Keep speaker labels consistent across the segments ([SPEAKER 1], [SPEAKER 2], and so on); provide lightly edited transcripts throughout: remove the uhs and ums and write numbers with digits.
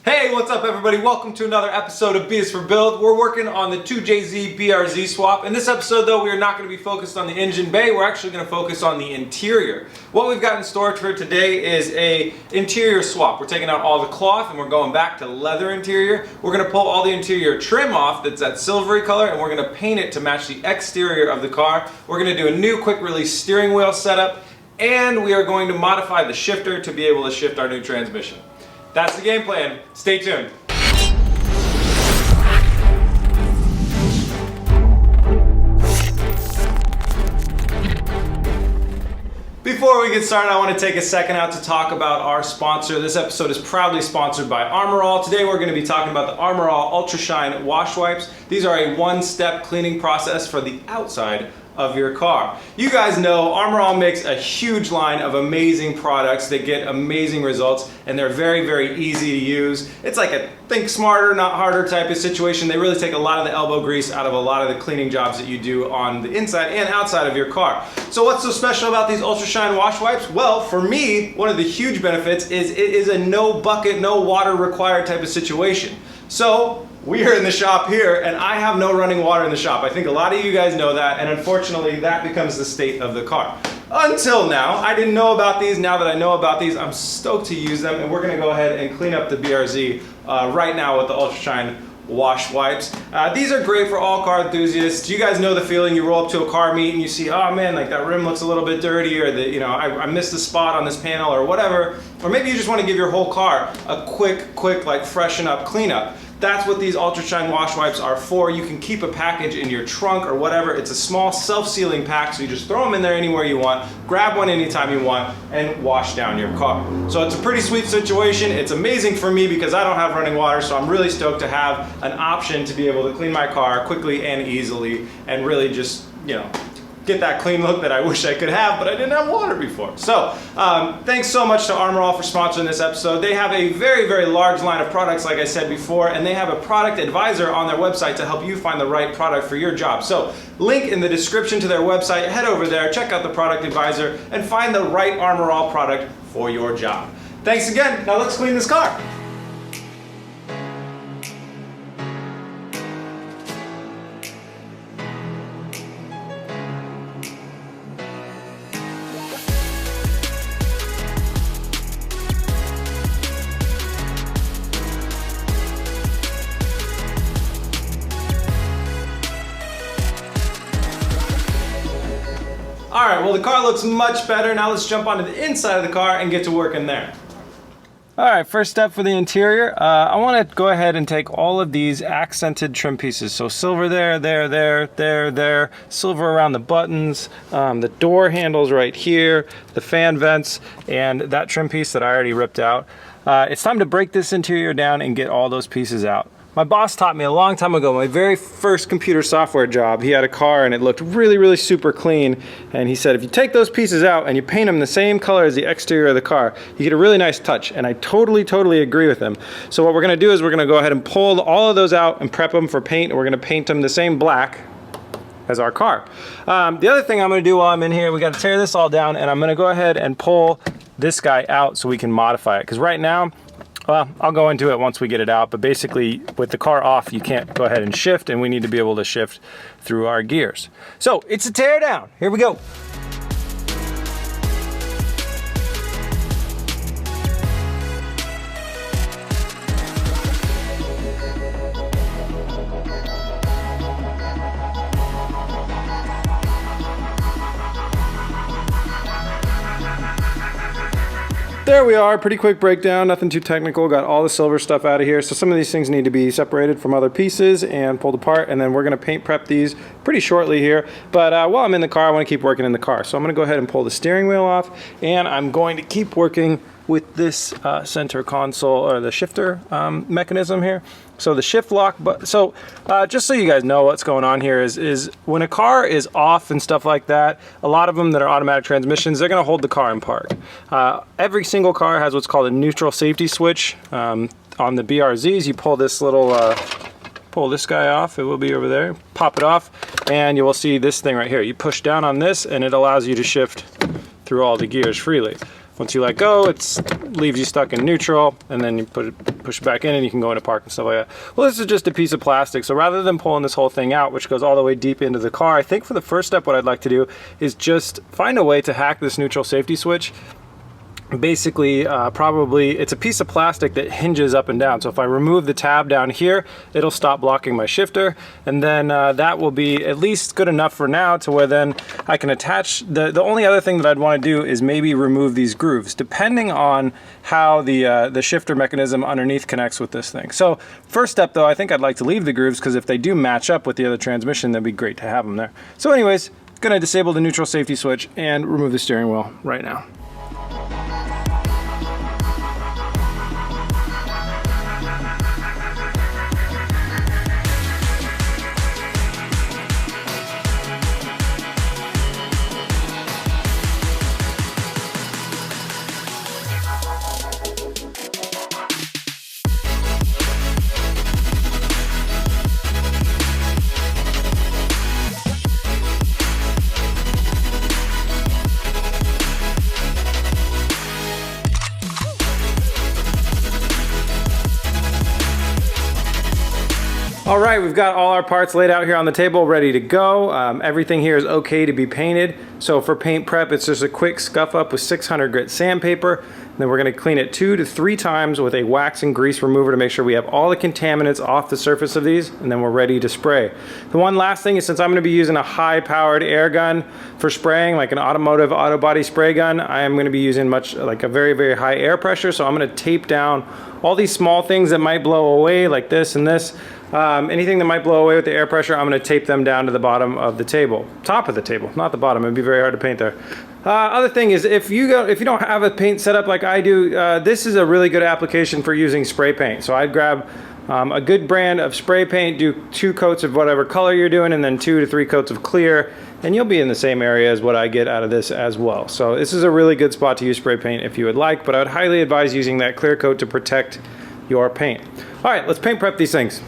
[SPEAKER 1] Hey, what's up everybody? Welcome to another episode of B is for Build. We're working on the 2JZ BRZ swap. In this episode though, we are not going to be focused on the engine bay, we're actually going to focus on the interior. What we've got in store for today is a interior swap. We're taking out all the cloth and we're going back to leather interior. We're going to pull all the interior trim off that's that silvery color and we're going to paint it to match the exterior of the car. We're going to do a new quick release steering wheel setup and we are going to modify the shifter to be able to shift our new transmission. That's the game plan. Stay tuned. Before we get started, I want to take a second out to talk about our sponsor. This episode is proudly sponsored by Armor All. Today we're going to be talking about the Armor All Ultra Shine wash wipes. These are a one-step cleaning process for the outside of your car. You guys know Armor All makes a huge line of amazing products that get amazing results and they're very, very easy to use. It's like a think smarter, not harder type of situation. They really take a lot of the elbow grease out of a lot of the cleaning jobs that you do on the inside and outside of your car. So what's so special about these Ultra Shine wash wipes? Well, for me, one of the huge benefits is it is a no bucket, no water required type of situation. So we are in the shop here and I have no running water in the shop. I think a lot of you guys know that, and unfortunately that becomes the state of the car. Until now, I didn't know about these. Now that I know about these, I'm stoked to use them, and we're gonna go ahead and clean up the BRZ right now with the Ultra Shine wash wipes. These are great for all car enthusiasts. You guys know the feeling. You roll up to a car meet and you see, oh man, like that rim looks a little bit dirty, or the, I missed a spot on this panel or whatever. Or maybe you just want to give your whole car a quick like freshen up, clean up. That's what these Ultra Shine wash wipes are for. You can keep a package in your trunk or whatever. It's a small self-sealing pack, so you just throw them in there anywhere you want, grab one anytime you want, and wash down your car. So it's a pretty sweet situation. It's amazing for me because I don't have running water, so I'm really stoked to have an option to be able to clean my car quickly and easily and really just, get that clean look that I wish I could have, but I didn't have water before. So thanks so much to Armor All for sponsoring this episode. They have a very, very large line of products, like I said before, and they have a product advisor on their website to help you find the right product for your job. So link in the description to their website, head over there, check out the product advisor, and find the right Armor All product for your job. Thanks again. Now let's clean this car. All right, well the car looks much better. Now let's jump onto the inside of the car and get to work in there. All right, first step for the interior. I want to go ahead and take all of these accented trim pieces. So silver there, silver around the buttons, the door handles right here, the fan vents, and that trim piece that I already ripped out. It's time to break this interior down and get all those pieces out. My boss taught me a long time ago, my very first computer software job, he had a car and it looked really, really super clean. And he said, if you take those pieces out and you paint them the same color as the exterior of the car, you get a really nice touch. And I totally agree with him. So what we're gonna do is we're gonna go ahead and pull all of those out and prep them for paint. And we're gonna paint them the same black as our car. The other thing I'm gonna do while I'm in here, we gotta tear this all down and I'm gonna go ahead and pull this guy out so we can modify it. Because right now, well, I'll go into it once we get it out, but basically with the car off, you can't go ahead and shift, and we need to be able to shift through our gears. So it's a tear down. Here we go. There we are, pretty quick breakdown, nothing too technical, got all the silver stuff out of here. So some of these things need to be separated from other pieces and pulled apart, and then we're gonna paint prep these pretty shortly here. But while I'm in the car, I wanna keep working in the car. So I'm gonna go ahead and pull the steering wheel off, and I'm going to keep working with this center console, or the shifter mechanism here. So the shift lock, but so just so you guys know what's going on here is when a car is off and stuff like that, a lot of them that are automatic transmissions, they're gonna hold the car in park. Every single car has what's called a neutral safety switch. On the BRZs, you pull this little, pull this guy off, it will be over there, pop it off, and you will see this thing right here. You push down on this and it allows you to shift through all the gears freely. Once you let go, it's leaves you stuck in neutral, and then you push it back in and you can go into park and stuff like that. Well, this is just a piece of plastic, so rather than pulling this whole thing out, which goes all the way deep into the car, I think for the first step what I'd like to do is just find a way to hack this neutral safety switch. Basically, probably it's a piece of plastic that hinges up and down, so if I remove the tab down here, it'll stop blocking my shifter, and then that will be at least good enough for now to where then I can attach. The only other thing that I'd want to do is maybe remove these grooves, depending on how the shifter mechanism underneath connects with this thing. So first step though, I think I'd like to leave the grooves, because if they do match up with the other transmission, that'd be great to have them there. So anyways, gonna disable the neutral safety switch and remove the steering wheel right now. All right, we've got all our parts laid out here on the table, ready to go. Everything here is okay to be painted. So for paint prep, it's just a quick scuff up with 600 grit sandpaper. And then we're gonna clean it 2 to 3 times with a wax and grease remover to make sure we have all the contaminants off the surface of these, and then we're ready to spray. The one last thing is, since I'm gonna be using a high-powered air gun for spraying, like an automotive auto body spray gun, I am gonna be using like a very, very high air pressure. So I'm gonna tape down all these small things that might blow away, like this and this. Anything that might blow away with the air pressure, I'm going to tape them down to the bottom of the table, top of the table, not the bottom. It'd be very hard to paint there. Other thing is, if you don't have a paint setup like I do, this is a really good application for using spray paint. So I'd grab a good brand of spray paint, do 2 coats of whatever color you're doing, and then 2 to 3 coats of clear, and you'll be in the same area as what I get out of this as well. So this is a really good spot to use spray paint if you would like, but I would highly advise using that clear coat to protect your paint. All right, let's paint prep these things.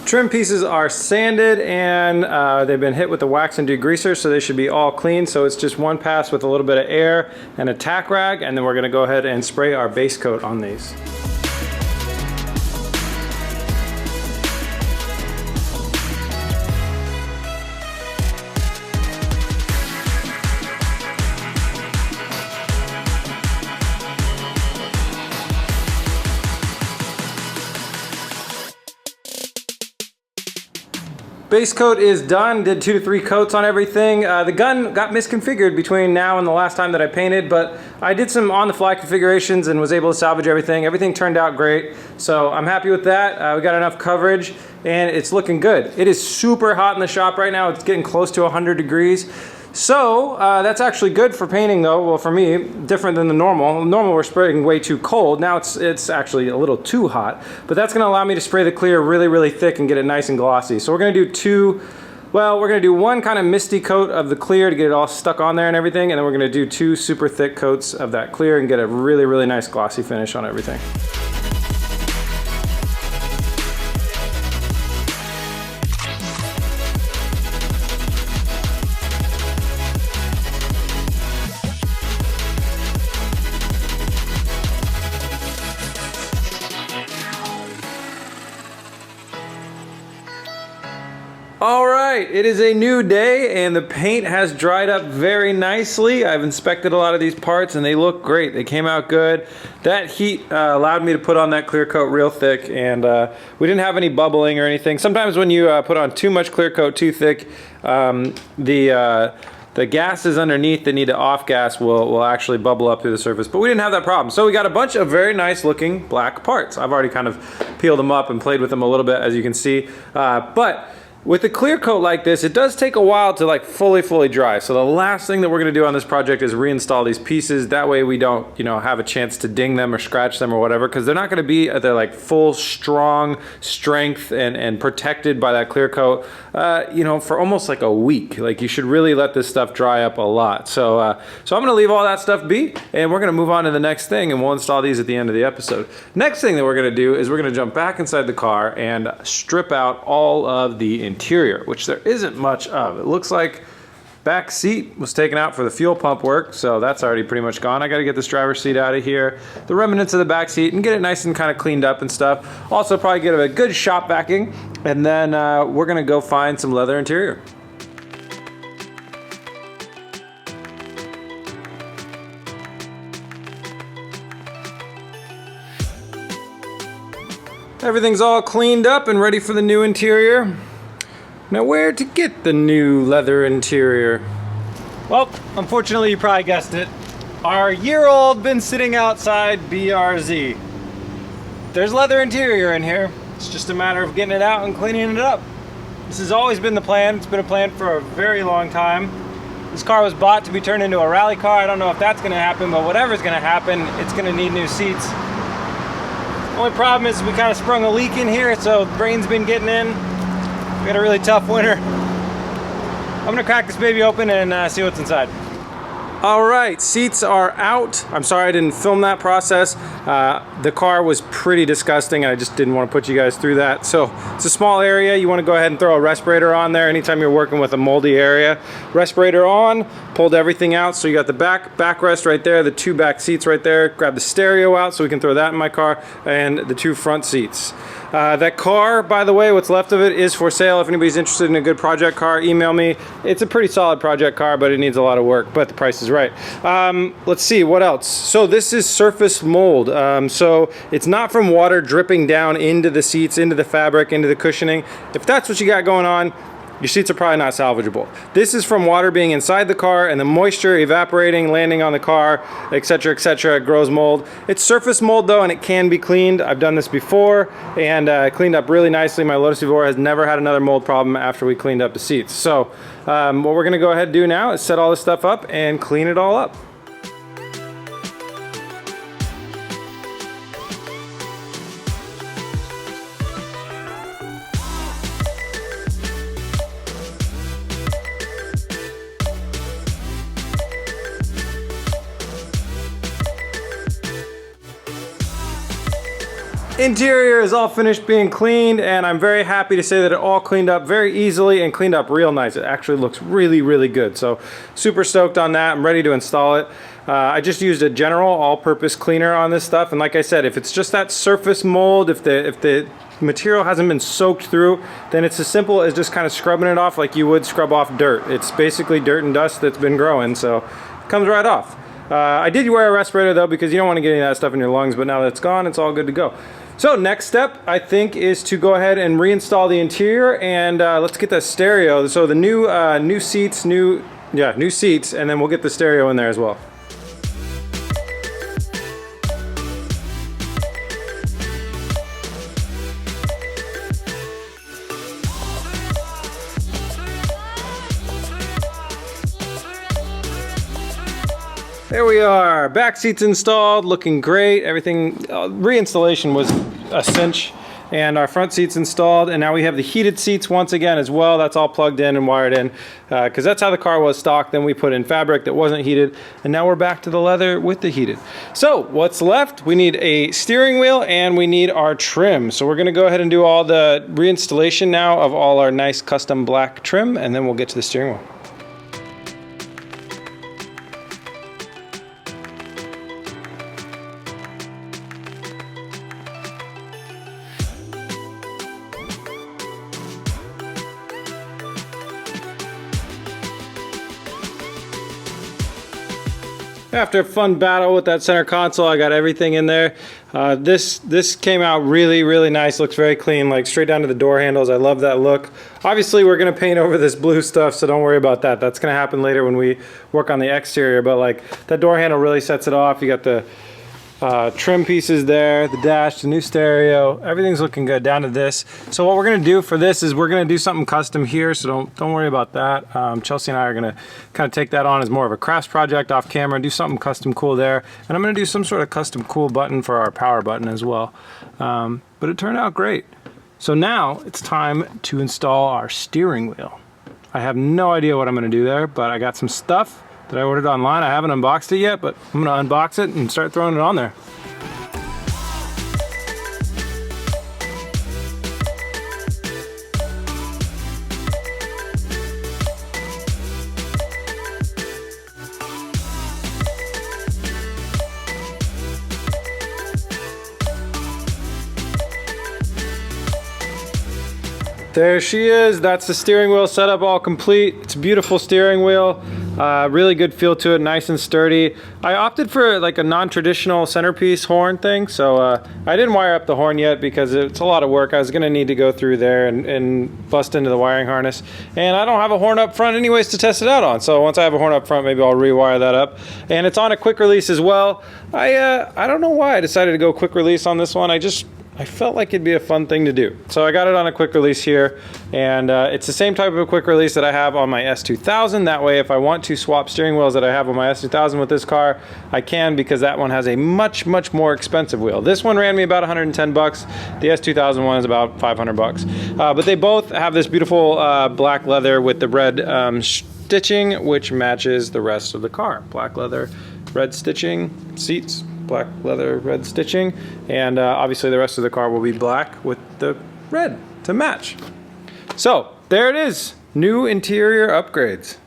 [SPEAKER 1] Trim pieces are sanded and they've been hit with the wax and degreaser, so they should be all clean. So it's just one pass with a little bit of air and a tack rag, and then we're gonna go ahead and spray our base coat on these. Base coat is done, did 2 to 3 coats on everything. The gun got misconfigured between now and the last time that I painted, but I did some on-the-fly configurations and was able to salvage everything. Everything turned out great, so I'm happy with that. We got enough coverage and it's looking good. It is super hot in the shop right now. It's getting close to 100 degrees. So that's actually good for painting though. Well, for me, different than the normal. Normal we're spraying way too cold. Now it's actually a little too hot, but that's gonna allow me to spray the clear really, really thick and get it nice and glossy. So we're gonna do we're gonna do one kind of misty coat of the clear to get it all stuck on there and everything, and then we're gonna do 2 super thick coats of that clear and get a really, really nice glossy finish on everything. All right, it is a new day and the paint has dried up very nicely. I've inspected a lot of these parts and they look great. They came out good. That heat allowed me to put on that clear coat real thick, and we didn't have any bubbling or anything. Sometimes when you put on too much clear coat too thick, the gases underneath that need to off gas will actually bubble up through the surface, but we didn't have that problem. So we got a bunch of very nice looking black parts. I've already kind of peeled them up and played with them a little bit, as you can see, but With a clear coat like this, it does take a while to like fully dry. So the last thing that we're gonna do on this project is reinstall these pieces. That way we don't, you know, have a chance to ding them or scratch them or whatever, because they're not gonna be at their like full strong strength and protected by that clear coat, you know, for almost like a week. Like you should really let this stuff dry up a lot. So, so I'm gonna leave all that stuff be, and we're gonna move on to the next thing, and we'll install these at the end of the episode. Next thing that we're gonna do is we're gonna jump back inside the car and strip out all of the interior, which there isn't much of. It looks like back seat was taken out for the fuel pump work, so that's already pretty much gone. I got to get this driver's seat out of here, the remnants of the back seat, and get it nice and kind of cleaned up and stuff. Also probably get a good shop vacuum, and then we're gonna go find some leather interior. Everything's all cleaned up and ready for the new interior. Now where to get the new leather interior? Well, unfortunately you probably guessed it. Our year-old been sitting outside BRZ. There's leather interior in here. It's just a matter of getting it out and cleaning it up. This has always been the plan. It's been a plan for a very long time. This car was bought to be turned into a rally car. I don't know if that's gonna happen, but whatever's gonna happen, it's gonna need new seats. Only problem is we kind of sprung a leak in here, so the rain's been getting in. We had a really tough winter. I'm gonna crack this baby open and see what's inside. All right, seats are out. I'm sorry I didn't film that process. The car was pretty disgusting. I just didn't want to put you guys through that. So it's a small area. You want to go ahead and throw a respirator on there anytime you're working with a moldy area. Respirator on, pulled everything out. So you got the backrest right there, the two back seats right there. Grab the stereo out so we can throw that in my car, and the two front seats. That car, by the way, what's left of it is for sale. If anybody's interested in a good project car, email me. It's a pretty solid project car, but it needs a lot of work, but the price is right. Let's see, what else? So this is surface mold. So it's not from water dripping down into the seats, into the fabric, into the cushioning. If that's what you got going on, your seats are probably not salvageable. This is from water being inside the car and the moisture evaporating, landing on the car, etc., etc. It grows mold. It's surface mold though, and it can be cleaned. I've done this before and cleaned up really nicely. My Lotus Evora has never had another mold problem after we cleaned up the seats. So what we're gonna go ahead and do now is set all this stuff up and clean it all up. Interior is all finished being cleaned, and I'm very happy to say that it all cleaned up very easily and cleaned up real nice. It actually looks really good. So super stoked on that. I'm ready to install it. I just used a general all-purpose cleaner on this stuff, and like I said, if it's just that surface mold, if the material hasn't been soaked through, then it's as simple as just kind of scrubbing it off like you would scrub off dirt. It's basically dirt and dust that's been growing, so it comes right off. I did wear a respirator though, because you don't want to get any of that stuff in your lungs, but now that it's gone, it's all good to go. So next step, I think, is to go ahead and reinstall the interior, and let's get the stereo. So the new seats, new seats, and then we'll get the stereo in there as well. There we are, back seats installed, looking great. Everything, reinstallation was a cinch, and our front seats installed, and now we have the heated seats once again as well. That's all plugged in and wired in, because that's how the car was stocked. Then we put in fabric that wasn't heated, and now we're back to the leather with the heated. So what's left? We need a steering wheel and we need our trim. So we're gonna go ahead and do all the reinstallation now of all our nice custom black trim, and then we'll get to the steering wheel. After a fun battle with that center console, I got everything in there. This came out really nice. Looks very clean, like straight down to the door handles. I love that look. Obviously, we're gonna paint over this blue stuff, so don't worry about that. That's gonna happen later when we work on the exterior. But like that door handle really sets it off. You got the Trim pieces there, the dash, the new stereo, everything's looking good down to this. So what we're gonna do for this is we're gonna do something custom here, so don't worry about that. Chelsea and I are gonna kind of take that on as more of a crafts project off camera, do something custom cool there, and I'm gonna do some sort of custom cool button for our power button as well. But it turned out great. So now it's time to install our steering wheel. I have no idea what I'm gonna do there, but I got some stuff that I ordered online. I haven't unboxed it yet, but I'm gonna unbox it and start throwing it on there. There she is. That's the steering wheel setup all complete. It's a beautiful steering wheel. Really good feel to it, nice and sturdy. I opted for like a non-traditional centerpiece horn thing, so I didn't wire up the horn yet because it's a lot of work. I was gonna need to go through there and bust into the wiring harness. And I don't have a horn up front anyways to test it out on. So once I have a horn up front, maybe I'll rewire that up. And it's on a quick release as well. I don't know why I decided to go quick release on this one. I felt like it'd be a fun thing to do. So I got it on a quick release here, and it's the same type of a quick release that I have on my S2000. That way, if I want to swap steering wheels that I have on my S2000 with this car, I can, because that one has a much more expensive wheel. This one ran me about 110 bucks. The S2000 one is about 500 bucks. But they both have this beautiful black leather with the red stitching, which matches the rest of the car. Black leather, red stitching, seats, black leather, red stitching, and obviously the rest of the car will be black with the red to match. So there it is, new interior upgrades.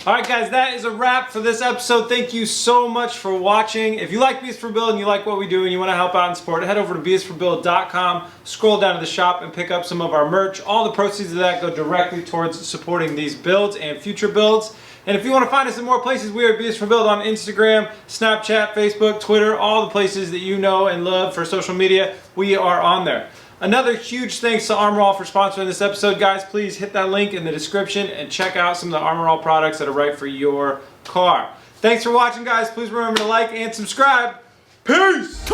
[SPEAKER 1] All right guys, that is a wrap for this episode. Thank you so much for watching. If you like BS for Build and you like what we do and you want to help out and support, head over to bsforbuild.com, scroll down to the shop and pick up some of our merch. All the proceeds of that go directly towards supporting these builds and future builds. And if you want to find us in more places, we are BS for Build on Instagram, Snapchat, Facebook, Twitter, all the places that you know and love for social media. We are on there. Another huge thanks to Armorall for sponsoring this episode. Guys, please hit that link in the description and check out some of the Armorall products that are right for your car. Thanks for watching, guys. Please remember to like and subscribe. Peace!